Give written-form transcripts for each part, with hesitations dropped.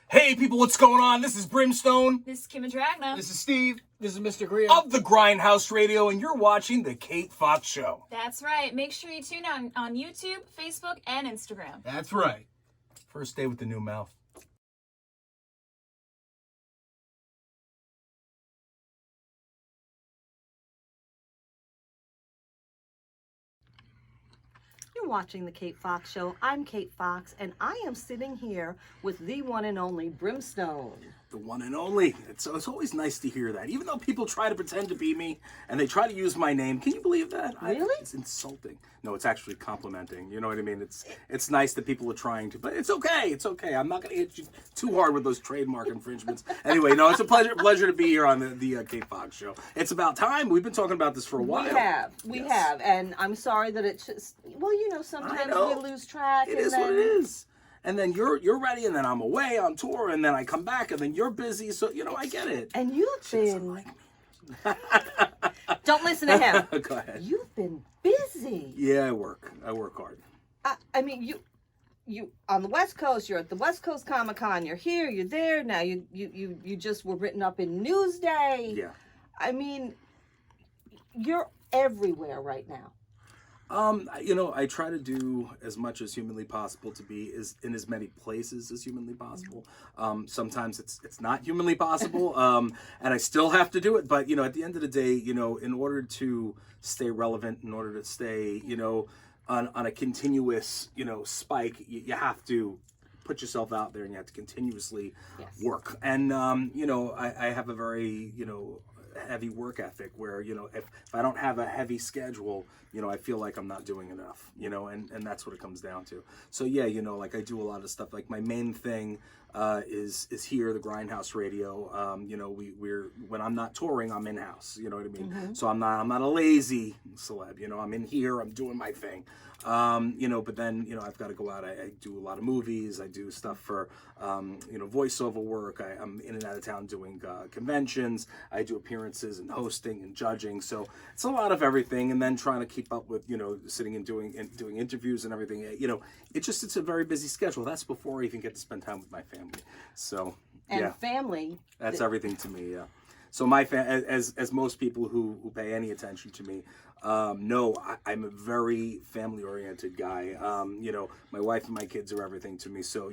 Hey people, what's going on? This is Brimstone. This is Kim and Dragna. This is Steve. This is Mr. Greer. Of the Grindhouse Radio, and you're watching The Kate Fox Show. That's right. Make sure you tune in on YouTube, Facebook, and Instagram. That's right. First day with the new mouth. You're watching The Kate Fox Show. I'm Kate Fox, and I am sitting here with the one and only Brimstone. The one and only. It's always nice to hear that. Even though people try to pretend to be me, and they try to use my name. Can you believe that? Really? It's insulting. No, it's actually complimenting. You know what I mean? It's nice that people are trying to, but it's okay. It's okay. I'm not going to hit you too hard with those trademark infringements. Anyway, no, it's a pleasure to be here on the Kate Fox Show. It's about time. We've been talking about this for a while. We have, and I'm sorry that it's just, well, sometimes we lose track. It is what it is. And then you're ready, and then I'm away on tour, and then I come back, and then you're busy. So I get it. And you've been. Don't listen to him. Go ahead. You've been busy. Yeah, I work hard. I mean, you on the West Coast. You're at the West Coast Comic Con. You're here. You're there. Now you just were written up in Newsday. Yeah. I mean, you're everywhere right now. I try to do as much as humanly possible to be in as many places as humanly possible. Sometimes it's not humanly possible, and I still have to do it. But at the end of the day, in order to stay relevant, in order to stay, on a continuous, spike, you have to put yourself out there, and you have to continuously work. And I have a very heavy work ethic where if I don't have a heavy schedule, I feel like I'm not doing enough, and that's what it comes down to. So like I do a lot of stuff. Like my main thing is here, the Grindhouse Radio. We're when I'm not touring, I'm in house. You know what I mean? Mm-hmm. So I'm not a lazy celeb. I'm in here, I'm doing my thing. But then I've got to go out. I do a lot of movies. I do stuff for voiceover work. I'm in and out of town doing conventions. I do appearances and hosting and judging. So it's a lot of everything. And then trying to keep up with sitting and doing interviews and everything. It's a very busy schedule. That's before I even get to spend time with my family. So family. That's everything to me. Yeah. So my as most people who pay any attention to me know, I'm a very family-oriented guy. My wife and my kids are everything to me. So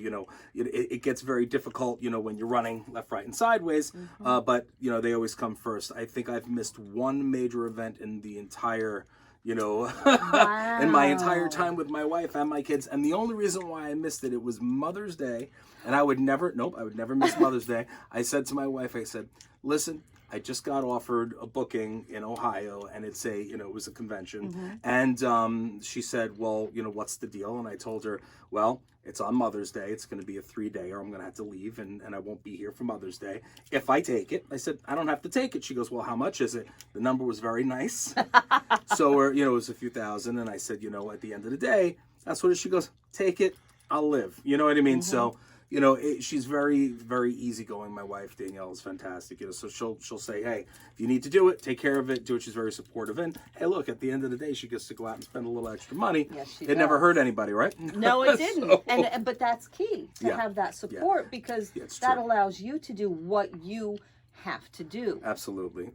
it gets very difficult. When you're running left, right, and sideways. Mm-hmm. But they always come first. I think I've missed one major event in the entire. Wow. In my entire time with my wife and my kids. And the only reason why I missed it was Mother's Day. And I would never miss Mother's Day. I said to my wife, listen, I just got offered a booking in Ohio, and it was a convention. Mm-hmm. And she said, well, what's the deal? And I told her, well, it's on Mother's Day. It's going to be a 3-day, or I'm going to have to leave, and I won't be here for Mother's Day. If I take it, I said, I don't have to take it. She goes, well, how much is it? The number was very nice. So, it was a few thousand, and I said, at the end of the day, that's what it is. She goes, take it, I'll live. You know what I mean? Mm-hmm. So, she's very, very easygoing. My wife, Danielle, is fantastic. So she'll say, hey, if you need to do it, take care of it, do it. She's very supportive. And hey, look, at the end of the day, she gets to go out and spend a little extra money. Yes, she It never hurt anybody, right? No, it didn't. But that's key to have that support because that allows you to do what you have to do. Absolutely.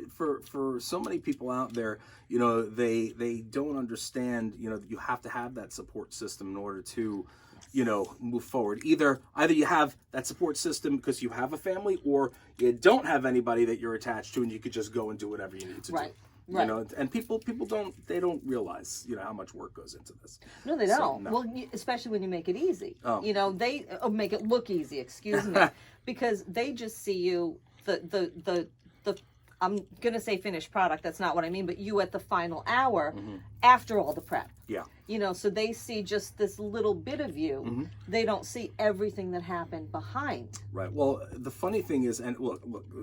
For so many people out there, they don't understand, you have to have that support system in order to move forward. Either you have that support system because you have a family, or you don't have anybody that you're attached to, and you could just go and do whatever you need to do. Right. And people don't realize how much work goes into this. No, they don't. No. Well, especially when you make it easy. Oh. They make it look easy. Excuse me, because they just see you the I'm gonna say finished product. That's not what I mean, but you at the final hour, mm-hmm. after all the prep. Yeah. So they see just this little bit of you. Mm-hmm. They don't see everything that happened behind. Right. Well, the funny thing is, and look,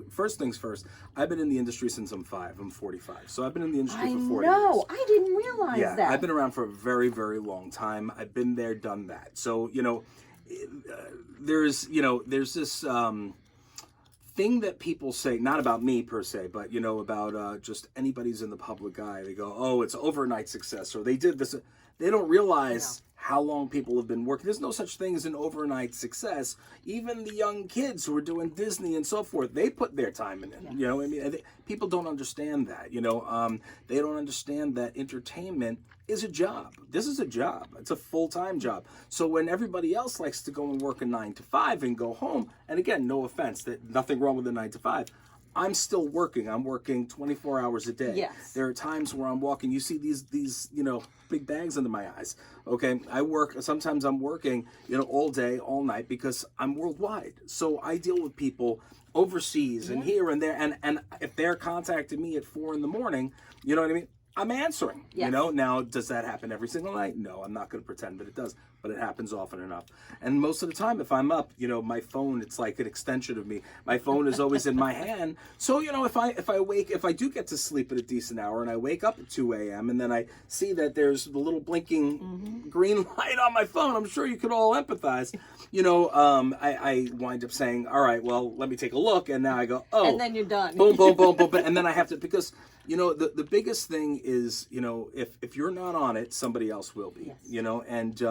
first things first, I've been in the industry since I'm 5. I'm 45. So I've been in the industry for 40 years. I didn't realize that. I've been around for a very, very long time. I've been there, done that. So, there's this thing that people say, not about me per se, but about just anybody's in the public eye. They go, oh, it's overnight success, or they did this. They don't realize how long people have been working. There's no such thing as an overnight success. Even the young kids who are doing Disney and so forth, they put their time in it. Yes. You know, I mean, people don't understand that. You know, they don't understand that entertainment is a job. This is a job. It's a full-time job. So when everybody else likes to go and work a 9 to 5 and go home, and again, no offense, that nothing wrong with a 9 to 5. I'm still working. I'm working 24 hours a day. Yes. There are times where I'm walking. You see these you know, big bags under my eyes. Okay, I work. Sometimes I'm working, you know, all day, all night because I'm worldwide. So I deal with people overseas and here and there. And if they're contacting me at 4 a.m, you know what I mean? I'm answering. Yes. You know. Now, does that happen every single night? No, I'm not going to pretend that it does. But it happens often enough. And most of the time, if I'm up, you know, my phone, it's like an extension of me. My phone is always in my hand. So, you know, if I do get to sleep at a decent hour and I wake up at 2 a.m. and then I see that there's the little blinking green light on my phone, I'm sure you could all empathize. You know, I wind up saying, all right, well, let me take a look. And now I go, oh. And then you're done. Boom, boom, boom, boom. And then I have to, because, you know, the biggest thing is, you know, if you're not on it, somebody else will be. Yes. You know, and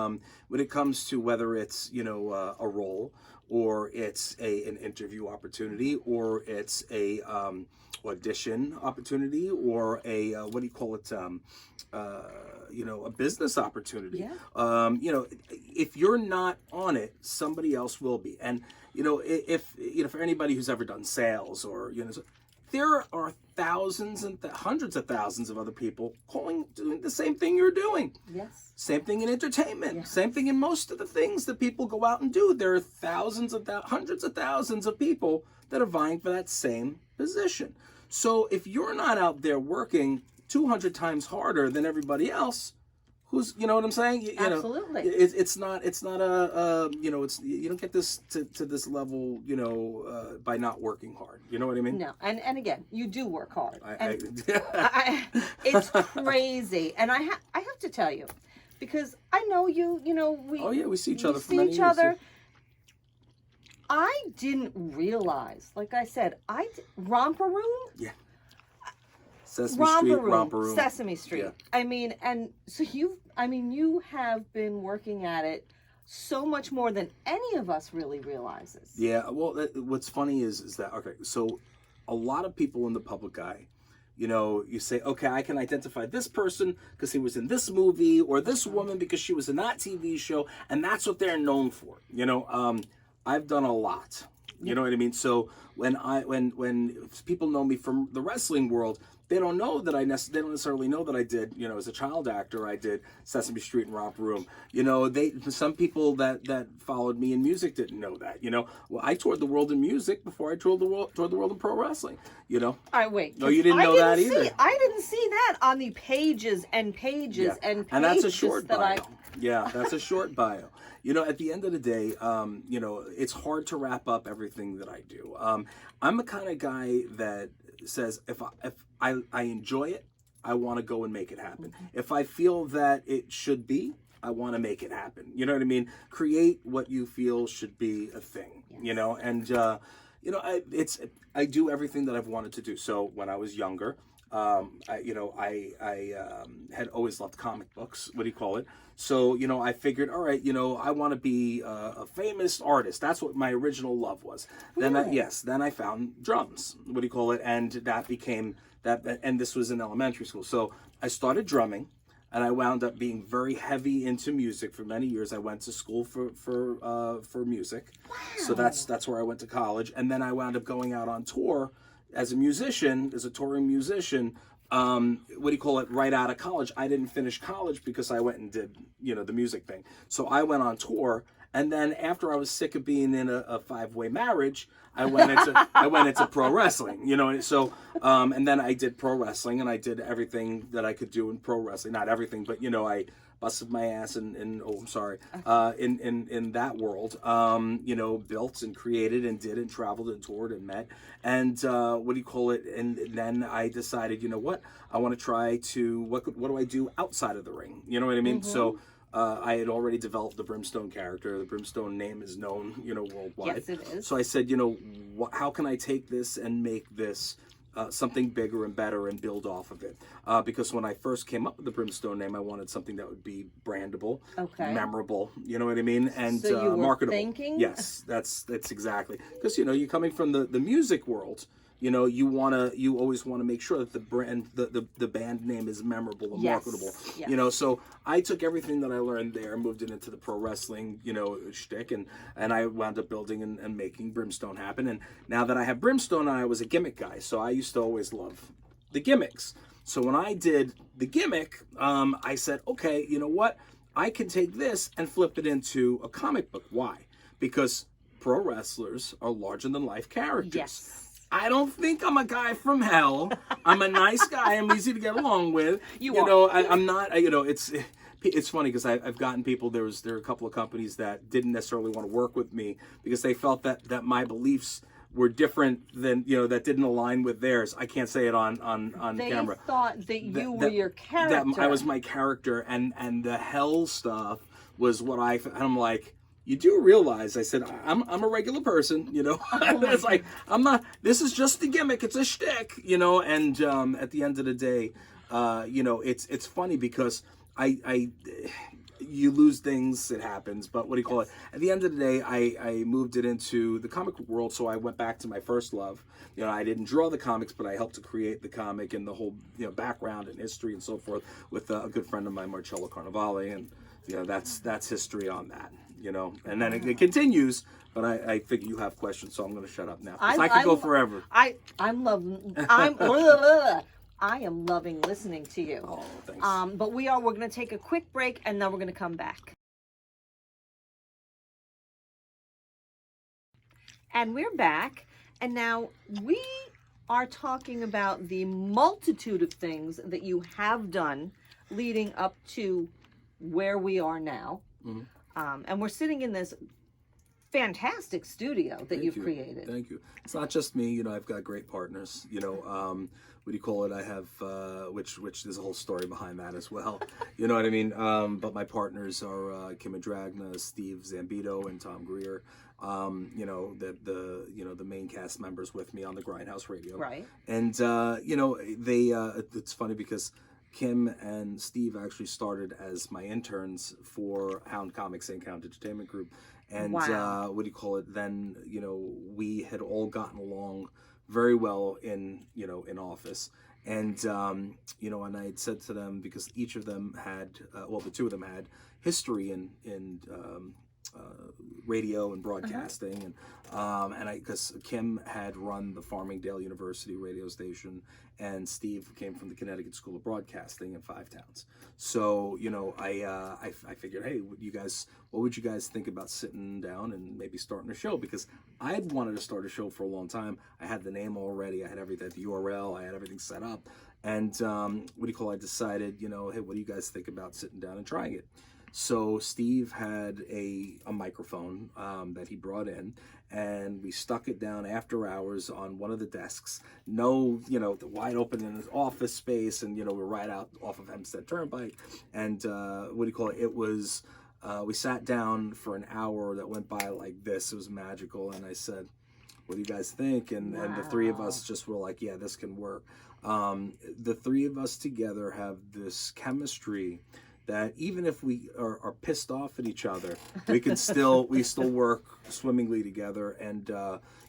when it comes to whether it's, you know, a role or it's an interview opportunity or it's a audition opportunity or a what do you call it, you know, a business opportunity. Yeah. You know, if you're not on it, somebody else will be. And you know, if you know, for anybody who's ever done sales or, you know, there are thousands and hundreds of thousands of other people doing the same thing you're doing. Yes. Same thing in entertainment. Yeah. Same thing in most of the things that people go out and do. There are hundreds of thousands of people that are vying for that same position. So if you're not out there working 200 times harder than everybody else, who's, you know what I'm saying? You Absolutely. know, it's not a you know, you don't get this to this level, you know, by not working hard. You know what I mean? No, and again, you do work hard. I It's crazy, and I have to tell you, because I know you. You know, we see each other for see many each years. other. I didn't realize, like I said, Romper Room. Yeah. Sesame Street, Romper Room. Sesame Street. Yeah. I mean, and so you have been working at it so much more than any of us really realizes. Yeah, well, what's funny is that, okay, so a lot of people in the public eye, you know, you say, okay, I can identify this person because he was in this movie, or this woman because she was in that TV show, and that's what they're known for. You know, I've done a lot. You know what I mean? So when people know me from the wrestling world, they don't know that they don't necessarily know that I did, you know, as a child actor, I did Sesame Street and Romper Room. You know, some people that followed me in music didn't know that. You know, well, I toured the world in music before I toured the world in pro wrestling. You know. All right, wait. No, you didn't know that either. I didn't see that on the pages and pages and pages. And that's a short that bio. Yeah, that's a short bio. You know, at the end of the day, you know, it's hard to wrap up everything that I do. I'm the kind of guy that says if I enjoy it, I want to go and make it happen. If I feel that it should be, I want to make it happen. You know what I mean? Create what you feel should be a thing. Yes. You know, and you know, I do everything that I've wanted to do. So when I was younger, I had always loved comic books. What do you call it? So, you know, I figured, all right, you know, I want to be a famous artist. That's what my original love was. Really? Then I found drums. What do you call it? And that became that. And this was in elementary school. So I started drumming, and I wound up being very heavy into music for many years. I went to school for music. Wow. So that's where I went to college, and then I wound up going out on tour as a musician, as a touring musician. What do you call it? Right out of college, I didn't finish college because I went and did, you know, the music thing. So I went on tour, and then after I was sick of being in a 5-way marriage, I went into pro wrestling. You know, so and then I did pro wrestling, and I did everything that I could do in pro wrestling. Not everything, but you know, I busted my ass in that world. You know, built and created and did and traveled and toured and met. And what do you call it? And then I decided, you know what? I want to try to what do I do outside of the ring? You know what I mean? Mm-hmm. So I had already developed the Brimstone character. The Brimstone name is known, you know, worldwide. Yes, it is. So I said, you know, how can I take this and make this something bigger and better and build off of it. Because when I first came up with the Brimstone name, I wanted something that would be brandable, memorable. You know what I mean? And so you were marketable. Thinking? Yes, that's exactly. Because you're coming from the music world. You always want to make sure that the brand, the band name is memorable and marketable. Yes. So I took everything that I learned there, moved it into the pro wrestling, shtick, and I wound up building and making Brimstone happen. And now that I have Brimstone, I was a gimmick guy, so I used to always love the gimmicks. So when I did the gimmick, I said, okay, you know what? I can take this and flip it into a comic book. Why? Because pro wrestlers are larger than life characters. Yes. I don't think I'm a guy from hell. I'm a nice guy. I'm easy to get along with. I'm not. It's funny because I've gotten people. There are a couple of companies that didn't necessarily want to work with me because they felt that my beliefs were different than that didn't align with theirs. I can't say it on camera. They thought that you were your character. That I was my character, and the hell stuff was what I'm like. You do realize, I said, I'm a regular person, It's like, I'm not, this is just the gimmick, it's a shtick, and at the end of the day, it's funny because you lose things, it happens, but what do you call it? At the end of the day, I moved it into the comic world, so I went back to my first love. I didn't draw the comics, but I helped to create the comic and the whole, background and history and so forth with a good friend of mine, Marcello Carnevale, and, that's history on that. And then it continues, but I figure you have questions, so I'm going to shut up now. I could go forever. I am loving listening to you. Oh, thanks. But we're going to take a quick break, and then we're going to come back. And we're back, and now we are talking about the multitude of things that you have done leading up to where we are now. Mm-hmm. And we're sitting in this fantastic studio that you've created. Thank you. It's not just me. I've got great partners. What do you call it? I have, which there's a whole story behind that as well. You know what I mean? But my partners are Kim Dragna, Steve Zambito, and Tom Greer. The main cast members with me on the Grindhouse radio. Right. And they. It's funny because Kim and Steve actually started as my interns for Hound Comics and Hound Entertainment Group. And what do you call it? Then, we had all gotten along very well in office. And, and I had said to them, because each of them had, the two of them had history in radio and broadcasting, and because Kim had run the Farmingdale University radio station, and Steve came from the Connecticut School of Broadcasting in 5 towns. So I figured, hey, what would you guys think about sitting down and maybe starting a show? Because I had wanted to start a show for a long time. I had the name already, I had everything, the URL, I had everything set up, and I decided, hey, what do you guys think about sitting down and trying it? So Steve had a microphone that he brought in, and we stuck it down after hours on one of the desks. The wide open in his office space, and we're right out off of Hempstead Turnpike. And it was we sat down for an hour that went by like this. It was magical, and I said, "What do you guys think?" And the three of us just were like, "Yeah, this can work." The three of us together have this chemistry that even if we are pissed off at each other, we still work swimmingly together, and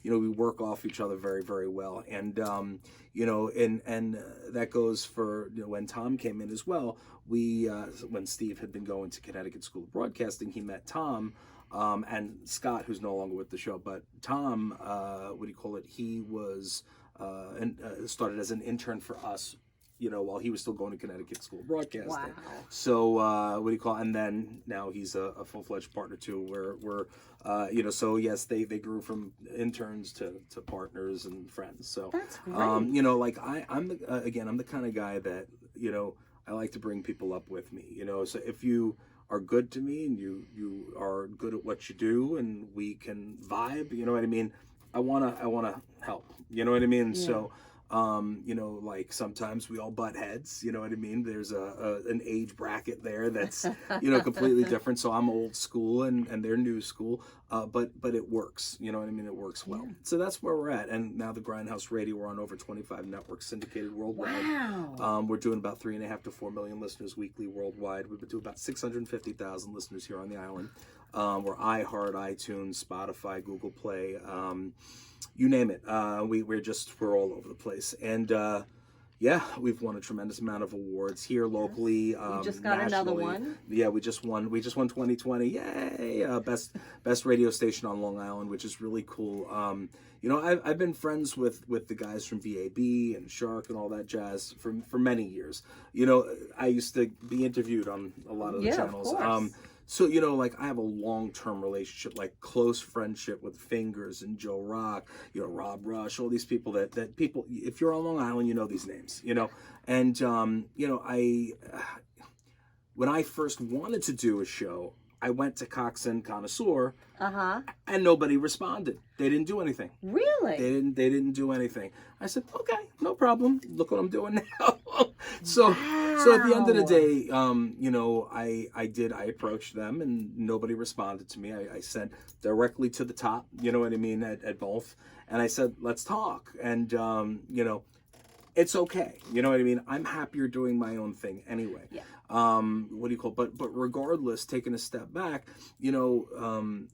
we work off each other very, very well. And and that goes for when Tom came in as well. When Steve had been going to Connecticut School of Broadcasting, he met Tom and Scott, who's no longer with the show. But Tom, he was started as an intern for us, while he was still going to Connecticut School of Broadcasting. Wow. So, and then now he's a full-fledged partner too, where so yes, they grew from interns to partners and friends. So, that's great. I'm the kind of guy that, I like to bring people up with me, so if you are good to me and you are good at what you do and we can vibe, you know what I mean? I wanna help, you know what I mean? Yeah. So, You know, like sometimes we all butt heads. You know what I mean? There's an age bracket there that's you know completely different. So I'm old school and they're new school. But it works. You know what I mean? It works well. So that's where we're at. And now the Grindhouse Radio, we're on over 25 networks syndicated worldwide. Wow. We're doing about 3.5 to 4 million listeners weekly worldwide. We've been doing about 650,000 listeners here on the island. We're iHeart, iTunes, Spotify, Google Play, you name it. We're all over the place. And yeah, we've won a tremendous amount of awards here locally. You just got another one. Yeah, we just won 2020. Yay! Best radio station on Long Island, which is really cool. You know, I've been friends with the guys from VAB and Shark and all that jazz for many years. You know, I used to be interviewed on a lot of the channels. Of course. So, you know, like I have a long-term relationship, like close friendship with Fingers and Joe Rock, you know, Rob Rush, all these people that people, if you're on Long Island, you know these names, you know. And, you know, when I first wanted to do a show, I went to Cox and Connoisseur, and nobody responded. They didn't do anything. Really? They didn't do anything. I said, okay, no problem. Look what I'm doing now. So at the end of the day, you know, I approached them and nobody responded to me. I sent directly to the top, you know what I mean, at both. And I said, let's talk. And, you know, it's okay. You know what I mean? I'm happier doing my own thing anyway. Yeah. What do you call it? But regardless, taking a step back, you know,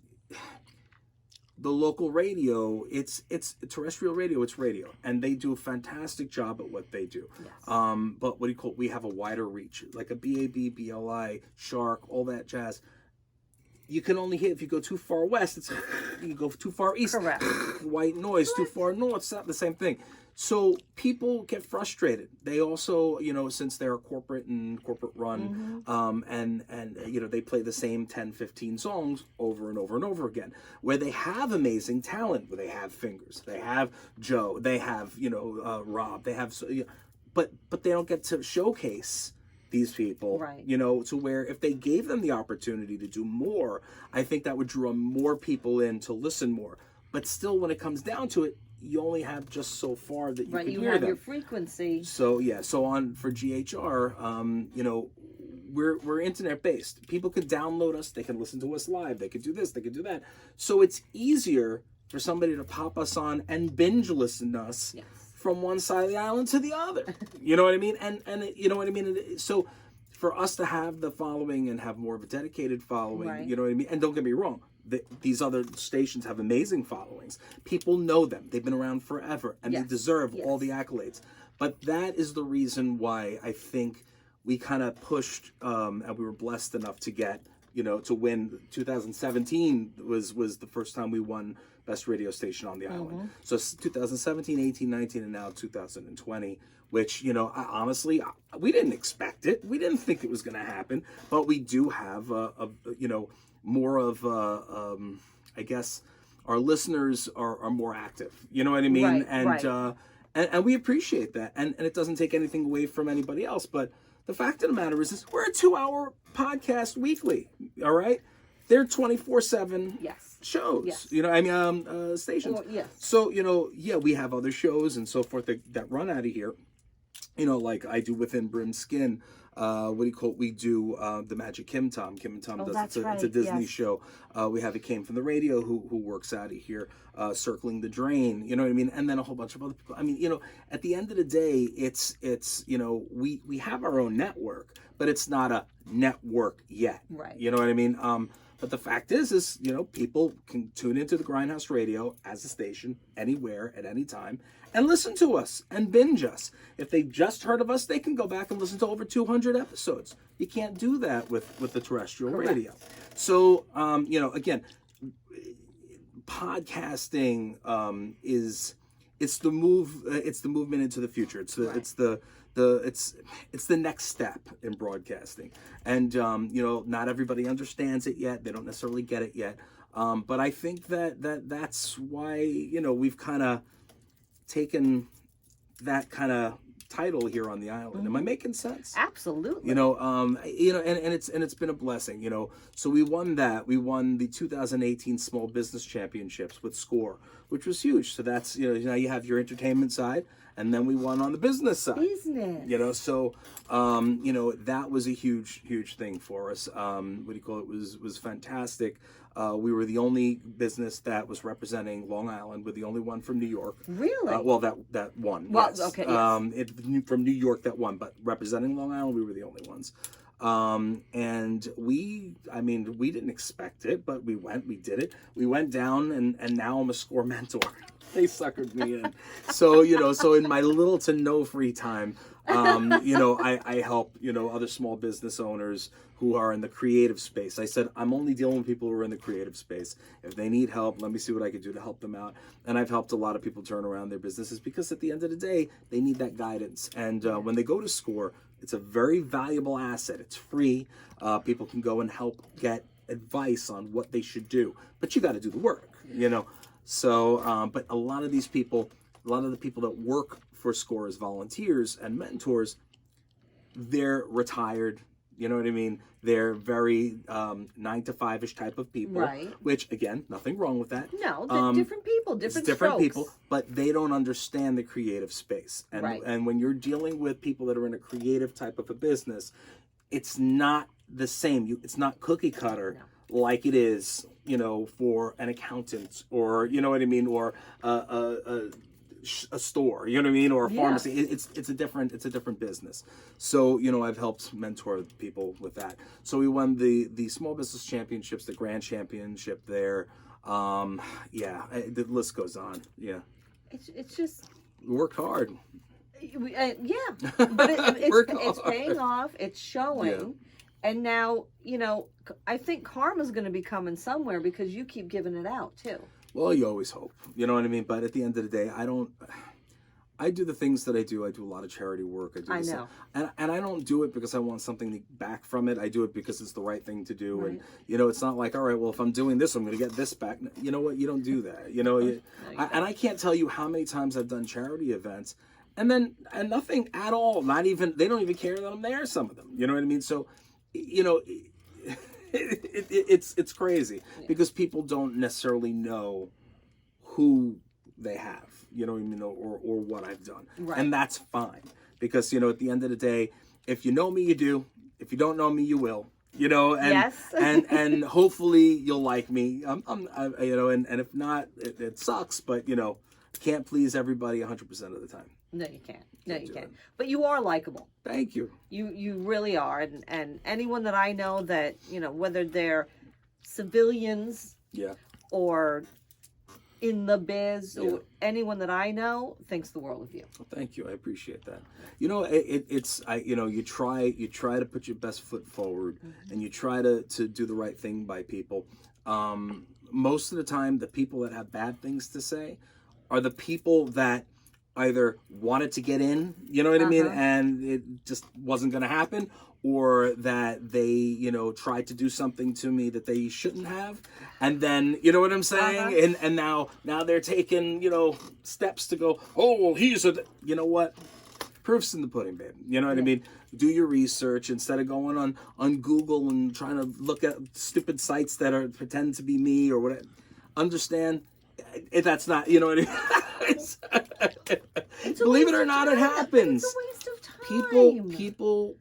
the local radio, it's terrestrial radio, it's radio, and they do a fantastic job at what they do. Yes. But what do you call it? We have a wider reach, like a BAB, BLI, Shark, all that jazz. You can only hit if you go too far west. You go too far east. Correct. White noise. Too far north. It's not the same thing. So people get frustrated. They also, you know, since they're corporate and corporate run, and you know, they play the same 10, 15 songs over and over and over again, where they have amazing talent, where they have Fingers, they have Joe, they have, you know, Rob, they have, but they don't get to showcase these people, right, you know, to where if they gave them the opportunity to do more, I think that would draw more people in to listen more. But still, when it comes down to it, you only have just so far that you can hear them. Your frequency. So yeah, so on for GHR, you know, we're internet based. People could download us, they can listen to us live, they could do this, they could do that. So it's easier for somebody to pop us on and binge listen to us from one side of the island to the other. You know what I mean? And you know what I mean? So for us to have the following and have more of a dedicated following, you know what I mean? And don't get me wrong, these other stations have amazing followings. People know them. They've been around forever, and they deserve all the accolades. But that is the reason why I think we kind of pushed, and we were blessed enough to get, you know, to win. 2017 was the first time we won Best Radio Station on the Island. So 2017, 18, 19, and now 2020, which, you know, honestly, we didn't expect it. We didn't think it was going to happen. But we do have, you know, more of, I guess, our listeners are more active. You know what I mean? And we appreciate that. And it doesn't take anything away from anybody else. But the fact of the matter is we're a 2-hour podcast weekly. All right? They're 24/7 shows. You know, I mean, stations. So, you know, we have other shows and so forth that run out of here. You know, like I do within Brimstone. What do you call it? We do the Magic Kim Tom. Kim and Tom does it's a Disney show. We have It Came From the Radio who works out of here, Circling the Drain. You know what I mean? And then a whole bunch of other people. I mean, you know, at the end of the day, it's you know, we have our own network, but it's not a network yet. Right. You know what I mean? But the fact is, you know, people can tune into the Grindhouse Radio as a station anywhere at any time and listen to us and binge us. If they just heard of us, they can go back and listen to over 200 episodes. You can't do that with the terrestrial radio. So, you know, again, podcasting it's the movement into the future. It's the next step in broadcasting. And you know, not everybody understands it yet. They don't necessarily get it yet. But I think that's why, you know, we've kind of taken that kind of title here on the island. Am I making sense? Absolutely. You know, and it's been a blessing, you know. So we won that. We won the 2018 Small Business Championships with SCORE, which was huge. So that's, you know, now you have your entertainment side and then we won on the business side. Business. You know, so you know, that was a huge thing for us. What do you call it? Was fantastic. We were the only business that was representing Long Island. We're the only one from New York. Really? Well, that won. Well, yes. okay, yes. From New York that won, but representing Long Island, we were the only ones. And we didn't expect it, but we did it. We went down, and now I'm a score mentor. They suckered me in. So, you know, so in my little to no free time, you know, I help, you know, other small business owners who are in the creative space. I said, I'm only dealing with people who are in the creative space. If they need help, let me see what I can do to help them out. And I've helped a lot of people turn around their businesses because at the end of the day, they need that guidance. And when they go to SCORE, it's a very valuable asset. It's free. People can go and help get advice on what they should do. But you got to do the work, you know. So, but a lot of the people that work for SCORE as volunteers and mentors, they're retired. You know what I mean? They're very 9 to 5-ish type of people. Right. Which, again, nothing wrong with that. No, they're different people, different strokes. People, but they don't understand the creative space. And Right. and when you're dealing with people that are in a creative type of a business, it's not the same. It's not cookie cutter like it is, you know, for an accountant or, you know what I mean, or a store, you know what I mean, or a pharmacy. It's a different business. So, you know, I've helped mentor people with that. So we won the small business championships, the grand championship there. The list goes on. Yeah, it's just we worked hard. but it's paying off. It's showing. And now, you know, I think karma's going to be coming somewhere because you keep giving it out too. Well, you always hope, you know what I mean? But at the end of the day, I do the things that I do. I do a lot of charity work. I know. And I don't do it because I want something back from it. I do it because it's the right thing to do. Right. And, you know, it's not like, all right, well, if I'm doing this, I'm going to get this back. You know what? You don't do that. You know, and I can't tell you how many times I've done charity events and nothing at all. They don't even care that I'm there, some of them. You know what I mean? So, you know, it's crazy because people don't necessarily know who they have, you know what I mean, or what I've done. Right. And that's fine because, you know, at the end of the day, if you know me, you do. If you don't know me, you will. You know, and yes. and hopefully you'll like me. You know, and if not, it sucks. But you know, can't please everybody 100% of the time. No, you can't. No, you can't. But you are likable. Thank you. You really are. And anyone that I know that, you know, whether they're civilians or in the biz or anyone that I know thinks the world of you. Well, thank you. I appreciate that. You know, you try to put your best foot forward and you try to do the right thing by people. Most of the time, the people that have bad things to say are the people that either wanted to get in, you know what I mean, and it just wasn't going to happen, or that they, you know, tried to do something to me that they shouldn't have, and then, you know what I'm saying, and now they're taking, you know, steps to go, oh, well, you know what, proof's in the pudding, babe, you know what I mean. Do your research instead of going on Google and trying to look at stupid sites that pretend to be me or whatever. Understand, that's not, you know what I mean. Believe it or not, it happens. It's a waste of time. People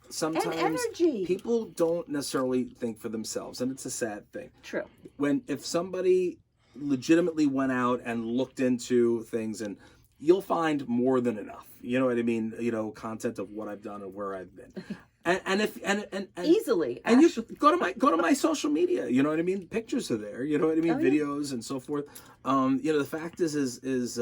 sometimes, and energy. People don't necessarily think for themselves, and it's a sad thing. True. If somebody legitimately went out and looked into things, and you'll find more than enough. You know what I mean? You know, content of what I've done and where I've been. And easily, and you should go to my social media. You know what I mean? Pictures are there. You know what I mean? Videos and so forth. You know, the fact is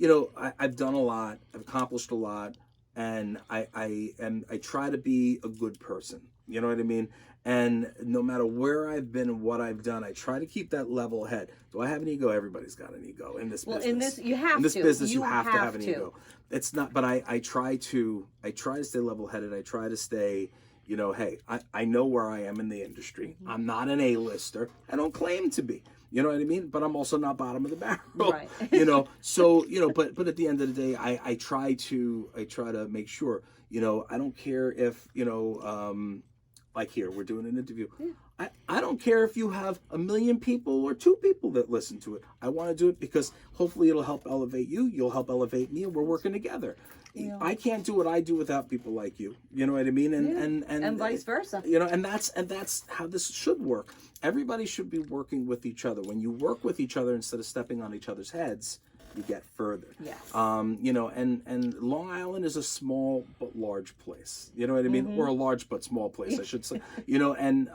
you know, I've done a lot. I've accomplished a lot, and I try to be a good person. You know what I mean? And no matter where I've been and what I've done, I try to keep that level head. Do I have an ego? Everybody's got an ego in this business. Well, in this you have to. In this business, you have to have an ego. It's not, but I try to stay level headed. I try to stay, you know, hey, I know where I am in the industry. I'm not an A-lister. I don't claim to be. You know what I mean? But I'm also not bottom of the barrel. Right. You know, so, you know, but at the end of the day, I try to make sure, you know, I don't care if, you know, like here, we're doing an interview. I don't care if you have 1 million people or 2 people that listen to it. I want to do it because hopefully it'll help elevate you. You'll help elevate me, and we're working together. Yeah. I can't do what I do without people like you. You know what I mean? And vice versa. You know, and that's how this should work. Everybody should be working with each other. When you work with each other instead of stepping on each other's heads, you get further. Yes. You know, and Long Island is a small but large place. You know what I mean? Or a large but small place, I should say. You know, and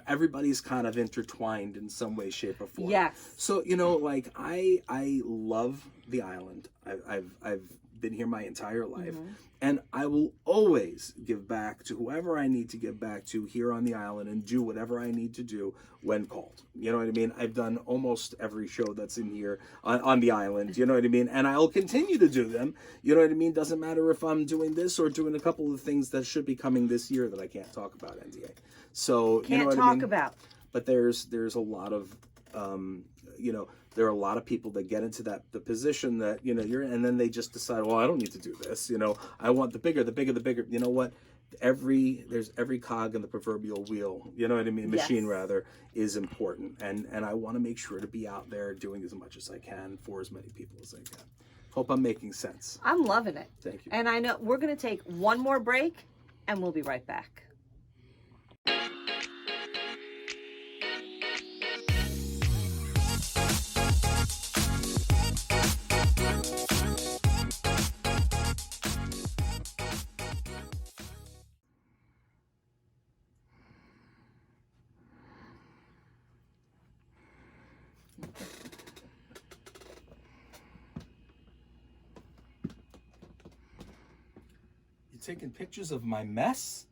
everybody's kind of intertwined in some way, shape, or form. Yes. So, you know, like I love the island. I've been here my entire life, and I will always give back to whoever I need to give back to here on the island and do whatever I need to do when called. You know what I mean? I've done almost every show that's in here on the island, you know what I mean? And I'll continue to do them. You know what I mean? Doesn't matter if I'm doing this or doing a couple of things that should be coming this year that I can't talk about, NDA. So, you know what I mean? But there's a lot of, you know, there are a lot of people that get into the position that, you know, you're in, and then they just decide, well, I don't need to do this. You know, I want the bigger. You know what? There's every cog in the proverbial wheel, you know what I mean? Machine rather, is important. And I want to make sure to be out there doing as much as I can for as many people as I can. Hope I'm making sense. I'm loving it. Thank you. And I know we're going to take one more break and we'll be right back. You taking pictures of my mess?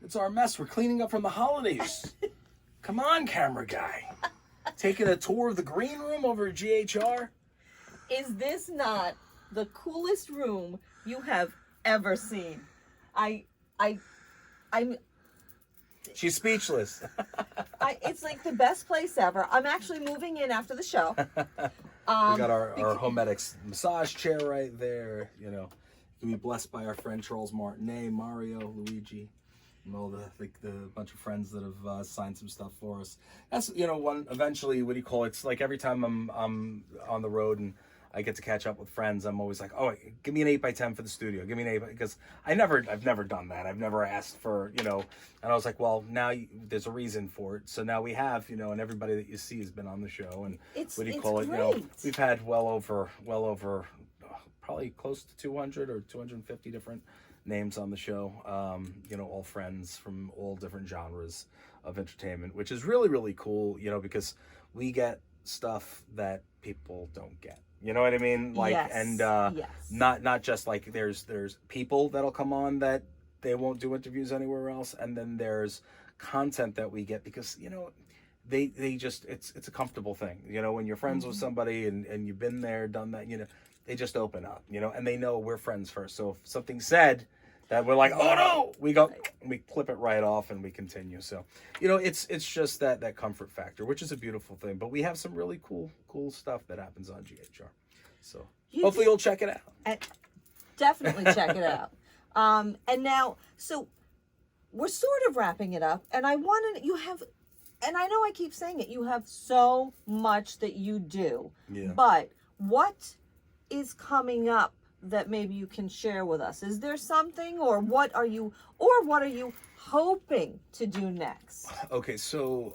It's our mess. We're cleaning up from the holidays. Come on, camera guy. Taking a tour of the green room over at GHR? Is this not the coolest room you have ever seen? I'm She's speechless. it's like the best place ever. I'm actually moving in after the show. We got our Homedics massage chair right there. You know, you can be blessed by our friend Charles Martinet, Mario, Luigi, and all the bunch of friends that have signed some stuff for us. That's, you know, one eventually, what do you call it? It's like every time I'm on the road and I get to catch up with friends, I'm always like, oh, give me an 8x10 for the studio. Give me an 8 because I've never done that. I've never asked for, you know, and I was like, well, now there's a reason for it. So now we have, you know, and everybody that you see has been on the show. And what do you call it? You know, we've had well over probably close to 200 or 250 different names on the show. You know, all friends from all different genres of entertainment, which is really, really cool, you know, because we get stuff that people don't get. You know what I mean? Like, yes. And not just like there's people that'll come on that they won't do interviews anywhere else, and then there's content that we get because, you know, they just it's a comfortable thing. You know, when you're friends with somebody and you've been there, done that, you know, they just open up, you know, and they know we're friends first. So if something's said that we're like, oh no, we clip it right off and we continue. So, you know, it's just that comfort factor, which is a beautiful thing. But we have some really cool stuff that happens on GHR. So hopefully you'll check it out. Definitely check it out. And now, so we're sort of wrapping it up, and I wanted, you have, and I know I keep saying it, you have so much that you do. Yeah. But what is coming up that maybe you can share with us? Is there something, or what are you hoping to do next? Okay, so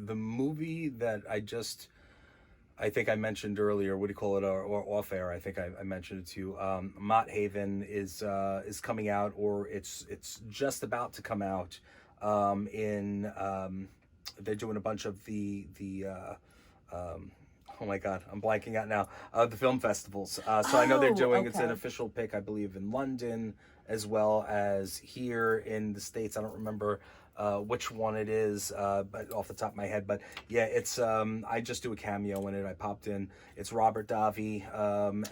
the movie that I think I mentioned earlier, what do you call it, or off air, I think I mentioned it to you. Mott Haven is coming out, or it's just about to come out. They're doing a bunch of the oh my God, I'm blanking out now. The film festivals. So I know they're doing, it's an official pick, I believe, in London, as well as here in the States. I don't remember which one it is, but off the top of my head. But yeah, it's, I just do a cameo in it. I popped in. It's Robert Davi,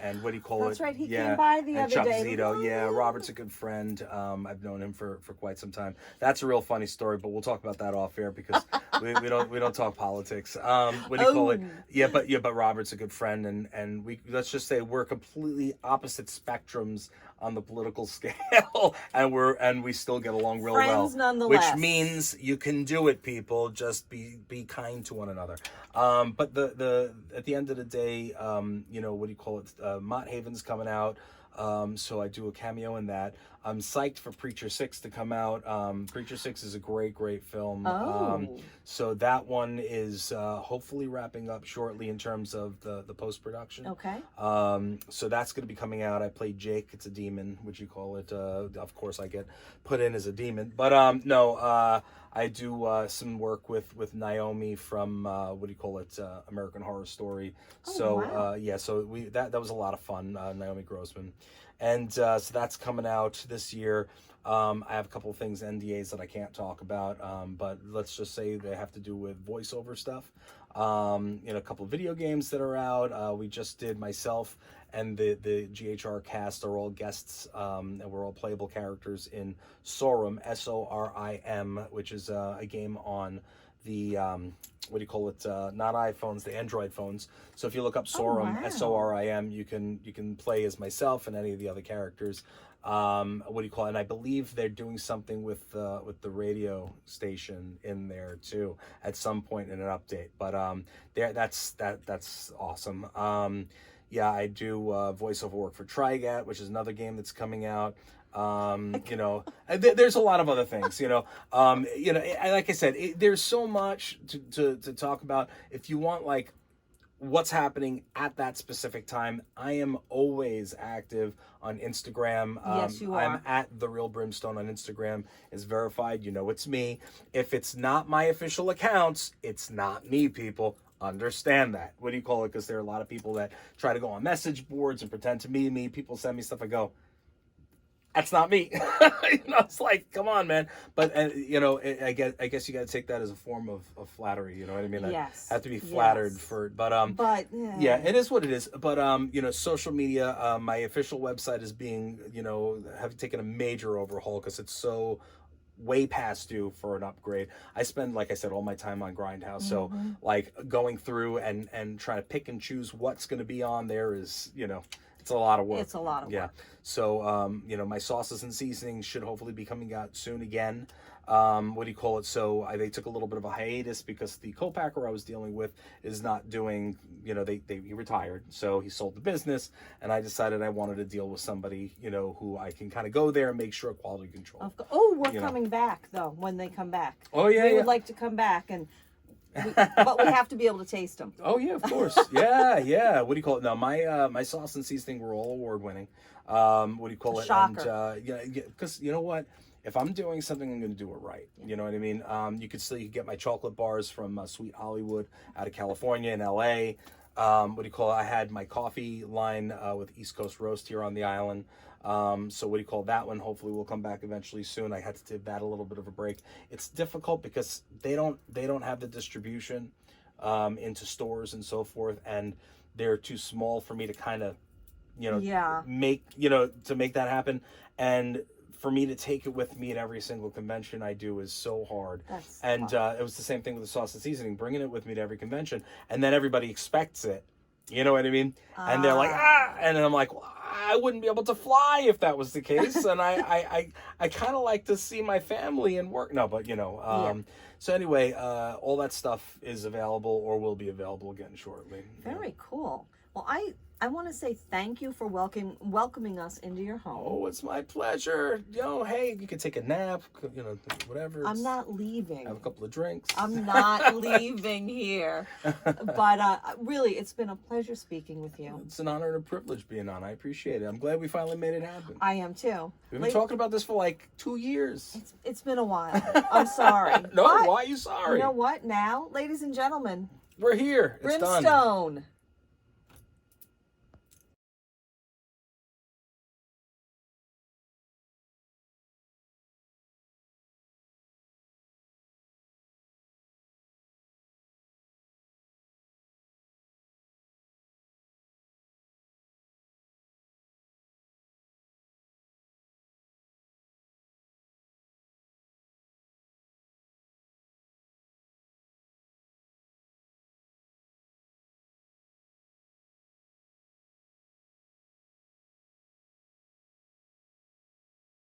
and what do you call it? That's right, he came by the other Chuck day. Zito. Yeah, Robert's a good friend. I've known him for quite some time. That's a real funny story, but we'll talk about that off air because we don't talk politics. What do you call it? Oh. Yeah, but Robert's a good friend, and we, let's just say we're completely opposite spectrums on the political scale, and we still get along real well. Friends nonetheless. Which means you can do it, people. Just be kind to one another. But the at the end of the day, you know, what do you call it? Mott Haven's coming out. So I do a cameo in that. I'm psyched for Preacher 6 to come out. Preacher 6 is a great film. Oh. So that one is hopefully wrapping up shortly in terms of the post-production. Okay. So that's going to be coming out. I play Jake. It's a demon, would you call it? Of course, I get put in as a demon. But no, I do some work with Naomi from, what do you call it? American Horror Story. Oh, So wow. yeah, so that was a lot of fun, Naomi Grossman. And so that's coming out this year. I have a couple of things, NDAs, that I can't talk about, but let's just say they have to do with voiceover stuff. You know, a couple of video games that are out. We just did, myself and the GHR cast are all guests, and we're all playable characters in Sorim, Sorim, which is a game on the what do you call it? Not iPhones, the Android phones. So if you look up Sorim, wow. Sorim, you can play as myself and any of the other characters. What do you call it? And I believe they're doing something with the radio station in there too at some point in an update. But that's awesome. Yeah, I do voiceover work for Trigat, which is another game that's coming out. You know, there's a lot of other things, you know, like I said, there's so much to talk about. If you want, like, what's happening at that specific time, I am always active on Instagram. Yes, you are. I'm at The Real Brimstone on Instagram. It's verified. You know, it's me. If it's not my official accounts, it's not me, people. Understand that. What do you call it? Because there are a lot of people that try to go on message boards and pretend to be me. People send me stuff. I go, that's not me. You know, it's like, come on, man. But you know, I guess you got to take that as a form of flattery. You know what I mean? Yes. I have to be flattered Yes. for, but yeah, it is what it is. But you know, social media. My official website is being, you know, have taken a major overhaul because it's so way past due for an upgrade. I spend, like I said, all my time on Grindhouse. So like going through and trying to pick and choose what's going to be on there is, you know, it's a lot of work. It's a lot of work. Yeah. So, you know, my sauces and seasonings should hopefully be coming out soon again. What do you call it? So they took a little bit of a hiatus because the co-packer I was dealing with is not doing, you know, he retired. So he sold the business, and I decided I wanted to deal with somebody, you know, who I can kind of go there and make sure quality control. We're coming back, though, when they come back. Oh, yeah, We yeah. would like to come back, but we have to be able to taste them. Oh yeah, of course. Yeah. What do you call it? No, my sauce and seasoning were all award winning. What do you call it? Shocker. And yeah, because you know what? If I'm doing something, I'm going to do it right. You know what I mean? You could get my chocolate bars from Sweet Hollywood out of California and LA. What do you call it? I had my coffee line with East Coast Roast here on the island. So what do you call that one? Hopefully we'll come back eventually soon. I had to give that a little bit of a break. It's difficult because they don't have the distribution into stores and so forth, and they're too small for me to kind of, you know, make that happen. And for me to take it with me at every single convention I do is so hard. And it was the same thing with the sauce and seasoning, bringing it with me to every convention, and then everybody expects it. You know what I mean? And they're like, and then I'm like, well, I wouldn't be able to fly if that was the case. And I kind of like to see my family and work. No, but you know, so anyway, all that stuff is available or will be available again shortly. Very cool. Well, I want to say thank you for welcoming us into your home. Oh, it's my pleasure. You know, hey, you can take a nap, you know, whatever. I'm not leaving. Have a couple of drinks. I'm not leaving here. But really, it's been a pleasure speaking with you. It's an honor and a privilege being on. I appreciate it. I'm glad we finally made it happen. I am too. We've been talking about this for like 2 years. It's been a while. I'm sorry. No, But why are you sorry? you know what? Now, ladies and gentlemen, We're here. It's done. Brimstone.